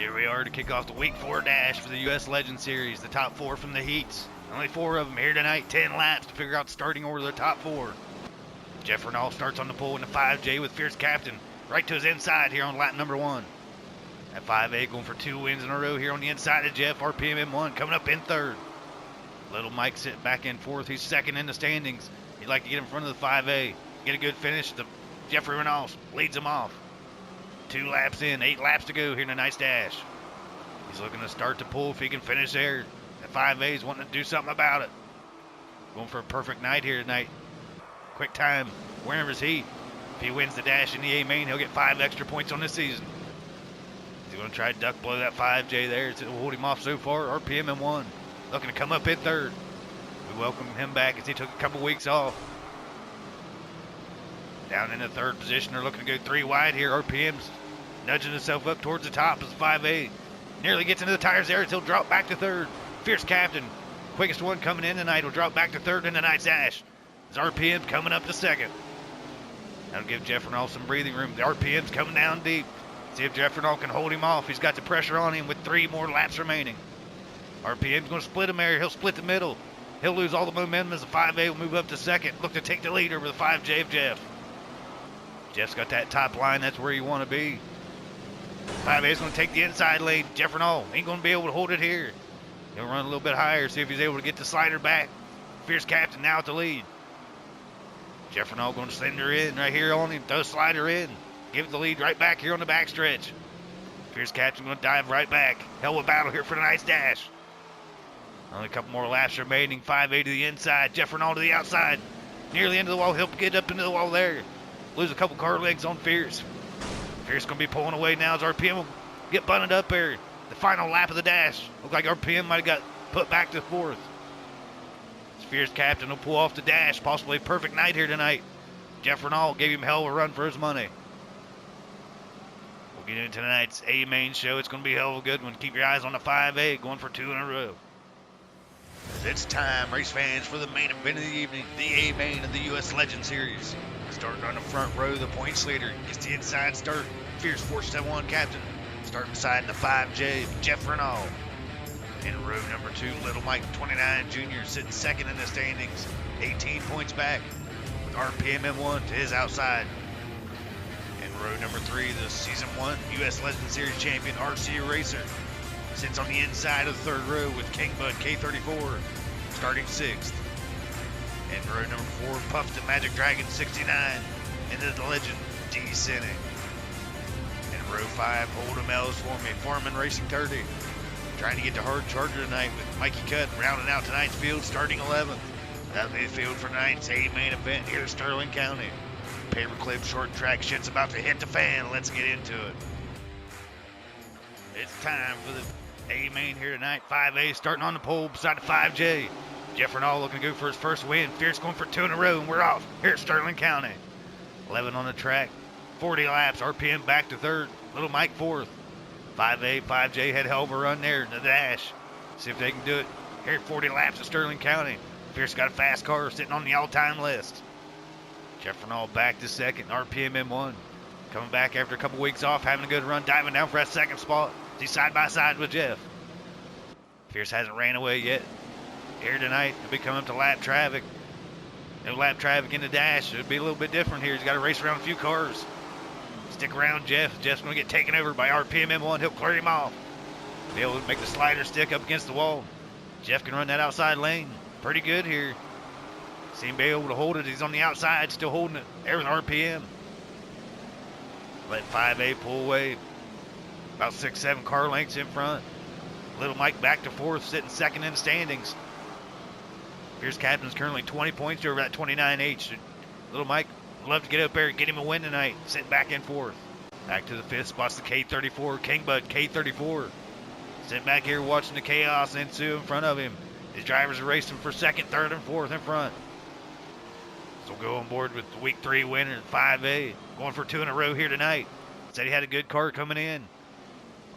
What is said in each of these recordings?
Here we are to kick off the Week 4 dash for the U.S. Legend Series, the top 4 from the heats. Only 4 of them here tonight, 10 laps to figure out the starting order of the top 4. Jeff Renault starts on the pole in the 5J with Fierce Captain right to his inside here on lap number 1. At 5A going for 2 wins in a row here on the inside of Jeff. RPM M1 coming up in 3rd. Little Mike sitting back in 4th. He's 2nd in the standings. He'd like to get in front of the 5A, get a good finish. Jeffrey Renault leads him off. 2 laps in, 8 laps to go here in the nice dash. He's looking to start the pull if he can finish there. At 5A, he's wanting to do something about it. Going for a perfect night here tonight. Quick time, wearing his heat. If he wins the dash in the A main, he'll get 5 extra points on this season. He's going to try to duck below that 5J there. It's hold him off so far. RPM M1 looking to come up in 3rd. We welcome him back as he took a couple weeks off. Down in the 3rd position, they're looking to go 3 wide here. RPM's nudging himself up towards the top as 5A. Nearly gets into the tires there. He'll drop back to 3rd. Fierce Captain, quickest one coming in tonight, will drop back to 3rd in the night dash. As RPM coming up to 2nd. That'll give Jeff Renault some breathing room. The RPM's coming down deep. See if Jeff Renault can hold him off. He's got the pressure on him with 3 more laps remaining. RPM's going to split him there. He'll split the middle. He'll lose all the momentum as the 5A will move up to 2nd. Look to take the lead over the 5J of Jeff. Jeff's got that top line. That's where you want to be. 5A's going to take the inside lane. Jeff Renault ain't going to be able to hold it here. He'll run a little bit higher, see if he's able to get the slider back. Fierce Captain now at the lead. Jeff Renault going to send her in right here on him. Throw slider in. Give the lead right back here on the backstretch. Fierce Captain going to dive right back. Hell of a battle here for the nice dash. Only a couple more laps remaining. 5A to the inside. Jeff Renault to the outside. Nearly into the wall. He'll get up into the wall there. Lose a couple car legs on Fierce. Fierce going to be pulling away now as RPM will get bunted up there. The final lap of the dash. Look like RPM might have got put back to 4th. Fierce Captain will pull off the dash. Possibly a perfect night here tonight. Jeff Renault gave him hell of a run for his money. We'll get into tonight's A main show. It's going to be a hell of a good one. Keep your eyes on the 5A going for 2 in a row. It's time, race fans, for the main event of the evening, the A main of the U.S. Legend Series. Starting on the front row, the points leader gets the inside start. Fierce 471 Captain. Starting beside the 5J, Jeff Renault. In row number 2, Little Mike 29 Jr. sitting 2nd in the standings, 18 points back, with RPM M1 to his outside. In row number 3, the Season 1 U.S. Legend Series champion RC Racer sits on the inside of the 3rd row with King Bud K34 starting 6th. In row number 4, Puff the Magic Dragon 69 into the Legend descending. In row 5, Hold'em L's for me, Foreman Racing 30. Trying to get to hard charger tonight with Mikey Cutt rounding out tonight's field starting 11th. That'll be the field for tonight's A main event here in Sterling County. Paperclip short track shit's about to hit the fan. Let's get into it. It's time for the A main here tonight. 5A starting on the pole beside the 5J. Jeff Renault looking to go for his first win. Fierce going for 2 in a row, and we're off here at Sterling County. 11 on the track, 40 laps. RPM back to 3rd. Little Mike 4th. 5A, 5J had hell of a run there in the dash. See if they can do it here at 40 laps at Sterling County. Fierce got a fast car sitting on the all-time list. Jeff Renault back to 2nd. RPM M1 coming back after a couple weeks off, having a good run, diving down for that 2nd spot. He's side by side with Jeff. Fierce hasn't ran away yet. Here tonight, he'll be coming up to lap traffic. No lap traffic in the dash. It'll be a little bit different here. He's got to race around a few cars. Stick around, Jeff. Jeff's going to get taken over by RPM M1. He'll clear him off. Be able to make the slider stick up against the wall. Jeff can run that outside lane. Pretty good here. See him be able to hold it. He's on the outside, still holding it. There's RPM. Let 5A pull away. About 6-7 car lengths in front. Little Mike back to 4th, sitting 2nd in the standings. Fierce Captain's currently 20 points over that 29H. Little Mike would love to get up there and get him a win tonight. Sitting back in 4th. Back to the 5th spot's the K34. King Bud K34. Sitting back here watching the chaos ensue in front of him. His drivers are racing for 2nd, 3rd, and 4th in front. So we'll go on board with the Week 3 winner, 5A. Going for 2 in a row here tonight. Said he had a good car coming in.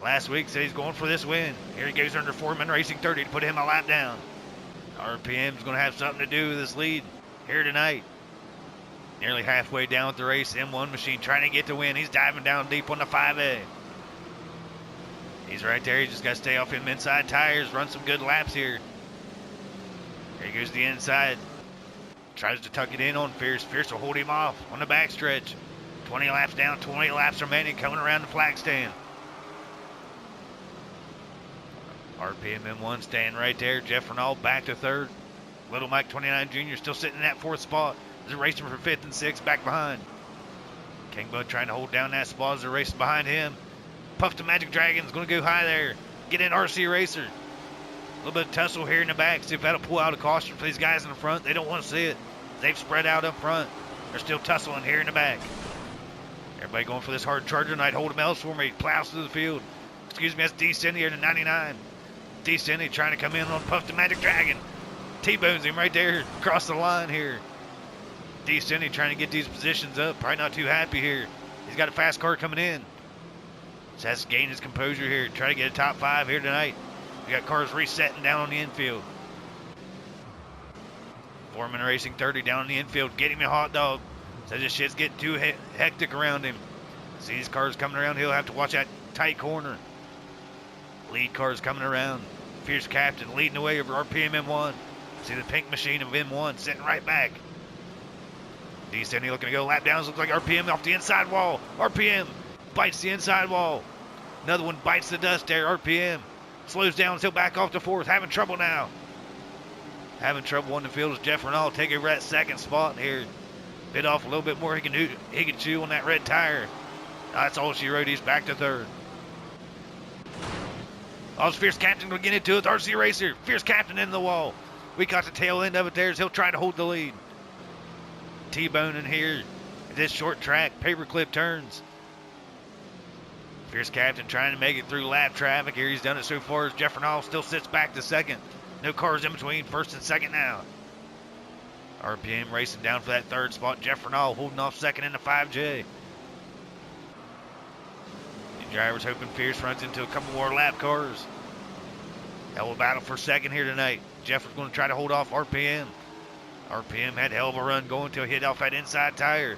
Last week said he's going for this win. Here he goes under Foreman Racing 30 to put him a lap down. RPM's going to have something to do with this lead here tonight. Nearly halfway down with the race, M1 machine trying to get the win. He's diving down deep on the 5A. He's right there. He just got to stay off him inside tires, run some good laps here. Here he goes to the inside. Tries to tuck it in on Fierce. Fierce will hold him off on the backstretch. 20 laps down, 20 laps remaining, coming around the flag stand. RPM M1 staying right there. Jeff Renault back to third. Little Mike 29 Jr. still sitting in that fourth spot. They're racing for fifth and sixth back behind. King Bud trying to hold down that spot as they're racing behind him. Puff the Magic Dragon's going to go high there. Get in RC Racer. A little bit of tussle here in the back. See if that'll pull out a caution for these guys in the front. They don't want to see it. They've spread out up front. They're still tussling here in the back. Everybody going for this hard charger tonight. Hold him else for me. Plows through the field. Excuse me, that's D. Cindy here to 99. D. Cindy trying to come in on Puff the Magic Dragon. T-bones him right there across the line here. D. Cindy trying to get these positions up. Probably not too happy here. He's got a fast car coming in. So has to gain his composure here. Try to get a top 5 here tonight. We got cars resetting down on the infield. Foreman Racing 30 down on the infield. Get him a hot dog. So this shit's getting too hectic around him. See these cars coming around. He'll have to watch that tight corner. Lead cars coming around. Fierce Captain leading the way over RPM M1. See the pink machine of M1 sitting right back. D-Cindy looking to go lap downs. Looks like RPM off the inside wall. RPM bites the inside wall. Another one bites the dust there. RPM slows down until back off to fourth. Having trouble now. Having trouble on the field as Jeff Renault take over that second spot here. Bit off a little bit more. He can chew on that red tire. That's all she wrote. He's back to third. Oh, it's Fierce Captain going to get into it. RC Racer. Fierce Captain in the wall. We got the tail end of it there as he'll try to hold the lead. T-boning here at this short track. Paperclip turns. Fierce Captain trying to make it through lap traffic here. He's done it so far as Jeff Renault still sits back to second. No cars in between first and second now. RPM racing down for that third spot. Jeff Renault holding off second in the 5J. The drivers hoping Fierce runs into a couple more lap cars. Hell of a battle for second here tonight. Jeff was going to try to hold off RPM. RPM had a hell of a run going until he hit off that inside tire.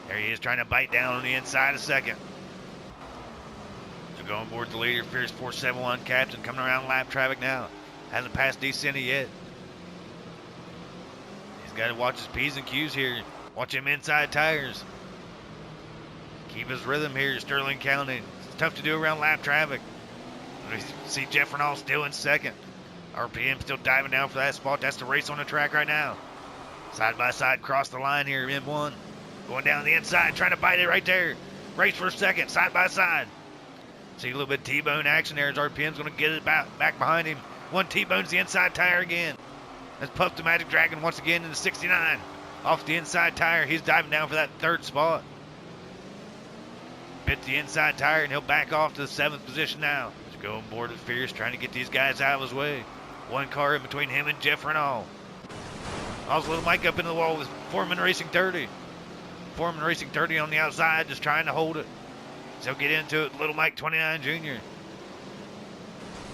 There he is trying to bite down on the inside of second. So going board the leader, Fierce 471 Captain coming around lap traffic now. Hasn't passed D-Cindy yet. He's got to watch his P's and Q's here. Watch him inside tires. Keep his rhythm here, Sterling County. It's tough to do around lap traffic. We see Jeff Renault still in second. RPM still diving down for that spot. That's the race on the track right now. Side by side, cross the line here, M1. Going down the inside, trying to bite it right there. Race for a second, side by side. See a little bit of T-bone action there as RPM's going to get it back behind him. One T-bones the inside tire again. That's Puff the Magic Dragon once again in the 69. Off the inside tire, he's diving down for that third spot. Bit the inside tire and he'll back off to the 7th position now. He's going board with Fierce, trying to get these guys out of his way. One car in between him and Jeff Renault. Also, Little Mike up into the wall with Foreman Racing 30. Foreman Racing 30 on the outside, just trying to hold it. So he'll get into it. Little Mike 29 Jr.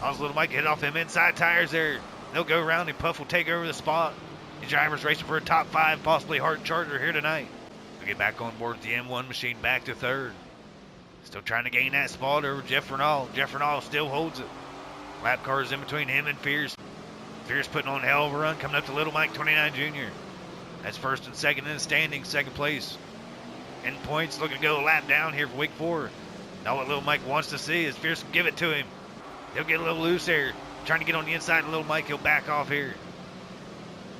Also, Little Mike hit off them inside tires there. They'll go around and Puff will take over the spot. The driver's racing for a top 5, possibly hard charger here tonight. We'll get back on board with the M1 machine back to third. Still trying to gain that spot over Jeff Renault. Jeff Renault still holds it. Lap cars in between him and Fierce. Fierce putting on a hell of a run, coming up to Little Mike 29 Jr. That's first and second in the standings, second place. In points, looking to go a lap down here for week 4. Now what Little Mike wants to see is Fierce give it to him. He'll get a little loose here. Trying to get on the inside of Little Mike, he'll back off here.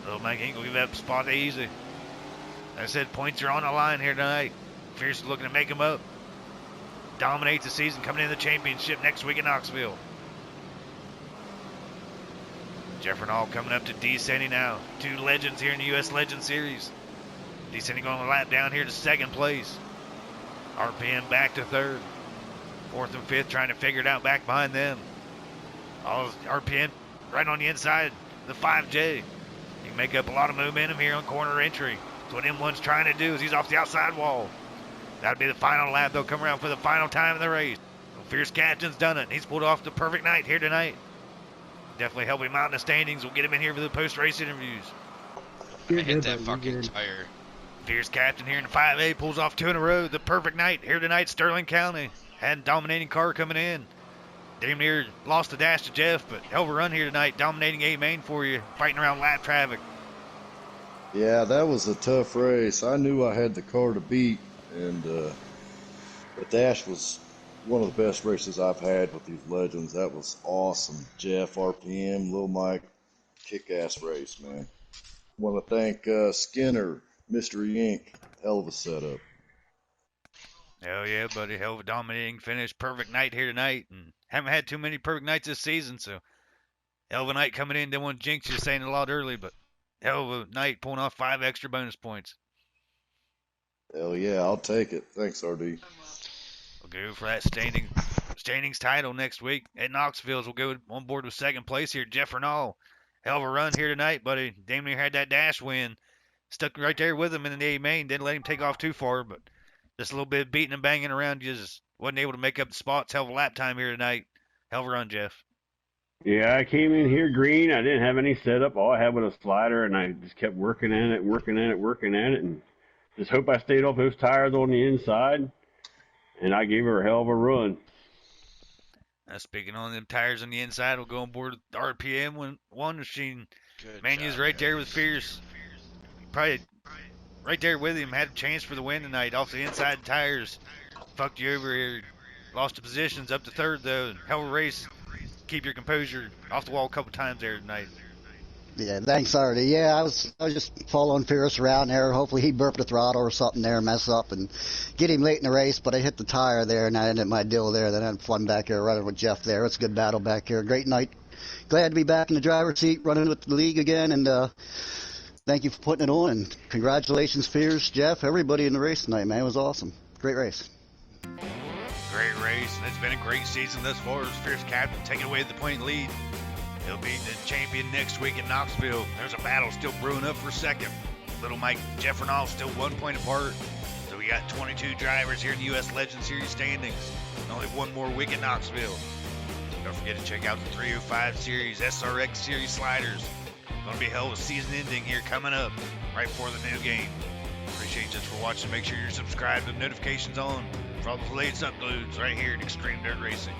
Little Mike ain't going to give that spot easy. Like I said, points are on the line here tonight. Fierce is looking to make them up. Dominate the season coming in the championship next week in Knoxville. Jeff Renault coming up to D-Cindy now. 2 legends here in the U.S. Legend Series. D-Cindy going a lap down here to second place. RPM back to third. 4th and 5th trying to figure it out back behind them. All RPM right on the inside, the 5J. He can make up a lot of momentum here on corner entry. That's what M1's trying to do is he's off the outside wall. That'll be the final lap. They'll come around for the final time of the race. Fierce Captain's done it. He's pulled off the perfect night here tonight. Definitely help him out in the standings. We'll get him in here for the post-race interviews. I hit that fucking tire. Fierce captain here in the 5A pulls off 2 in a row. The perfect night here tonight, Sterling County. Had a dominating car coming in. Damn near lost the dash to Jeff, but hell of a run here tonight, dominating A main for you, fighting around lap traffic. Yeah, that was a tough race. I knew I had the car to beat, and the dash was one of the best races I've had with these legends. That was awesome. Jeff, RPM, Lil Mike, kick-ass race, man. Want to thank Skinner, Mystery Inc. Hell of a setup. Hell yeah, buddy. Hell of a dominating finish. Perfect night here tonight. And haven't had too many perfect nights this season, so hell of a night coming in. Didn't want to jinx you saying it a lot early, but hell of a night pulling off 5 extra bonus points. Hell yeah, I'll take it. Thanks, RD. We'll go for that standings title next week at Knoxville. We'll go on board with second place here, Jeff Renall. Hell of a run here tonight, buddy. Damn near had that dash win. Stuck right there with him in the A main. Didn't let him take off too far, but just a little bit of beating and banging around. Just wasn't able to make up the spots. Hell of a lap time here tonight. Hell of a run, Jeff. Yeah, I came in here green. I didn't have any setup. All I had was a slider, and I just kept working at it, and just hope I stayed off those tires on the inside, and I gave her a hell of a run. Speaking on them tires on the inside, we'll go on board with RPM when one machine. Manu's right there with Fierce. Probably right there with him. Had a chance for the win tonight. Off the inside tires. Fucked you over here. Lost the positions up to third, though. Hell of a race. Keep your composure. Off the wall a couple times there tonight. Yeah, thanks, Artie. Yeah, I was just following Fierce around there. Hopefully he burped the throttle or something there, mess up, and get him late in the race. But I hit the tire there, and I ended my deal there. Then I had fun back here running with Jeff there. It's a good battle back here. Great night. Glad to be back in the driver's seat, running with the league again. And thank you for putting it on. And congratulations, Fierce, Jeff, everybody in the race tonight, man. It was awesome. Great race. Great race, and it's been a great season thus far as Fierce captain taking away the point lead. He'll be the champion next week in Knoxville. There's a battle still brewing up for second. Little Mike Jeff Renall still 1 point apart. So we got 22 drivers here in the U.S. Legend Series standings. And only one more week in Knoxville. Don't forget to check out the 305 Series, SRX Series sliders. Going to be a hell of a season ending here coming up right before the new game. Appreciate you for watching. Make sure you're subscribed with notifications on for all the latest uploads right here at Xtreme Dirt Racing.